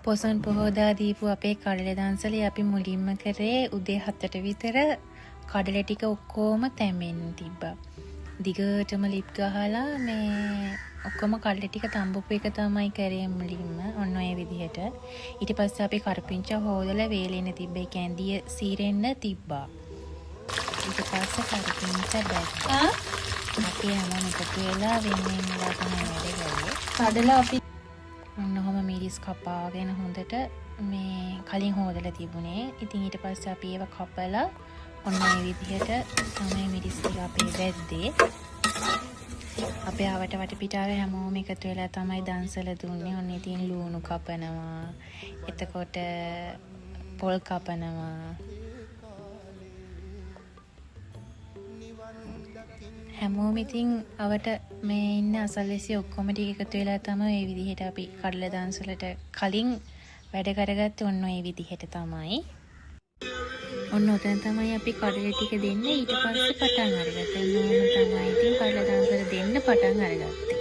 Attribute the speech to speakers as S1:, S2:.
S1: පොසොන් පොහෝදා දීපු අපේ කඩල දන්සලේ අපි මුලින්ම කරේ උදේ 7ට විතර කඩල ටික ඔක්කොම තැම්බෙන්න තිබ්බා. දිගටම ලිප් ගහලා මේ ඔක්කොම කඩල ටික තඹපු එක තමයි කරේ මුලින්ම. ඔන්න ඔය විදිහට. ඊට පස්සේ අපි කරපිංචා හොදලා වේලෙන්න තිබ්බේ. කැන්දිය සීරෙන්න තිබ්බා. ඊට පස්සේ කරපිංචා දැක්කා. අපි හැමෝම එකතු වෙලා වෙනින් වෙලා තමයි වැඩ කරේ. කඩල අපි ඔන්නෝම මිරිස් කපාගෙන හොඳට මේ කලින් හොදලා තිබුණේ. ඉතින් ඊට පස්සේ අපි ඒව කපලා ඔන්න මේ විදිහට තමයි මිරිස් ටික අපි වැද්දේ. අපේ ආවට වටපිටාවේ හැමෝම එකතු වෙලා තමයි දන්සල දුන්නේ. ඔන්න ඉතින් ලුණු කපනවා. එතකොට පොල් කපනවා. හැමෝම ඉතින් අවට මේ ඉන්න අසල්වැසියෝ ඔක්කොම ටික එකතු වෙලා තමයි මේ විදිහට අපි කඩල දන්සලට කලින් වැඩ කරගත්තේ. ඔන්න ඔය විදිහට තමයි. ඔන්න ඔතන තමයි අපි කඩල ටික දෙන්නේ. ඊට පස්සේ පටන් අරගත්තා. නෝම තමයි ඉතින් කඩල දන්සල දෙන්න පටන් අරගත්තේ.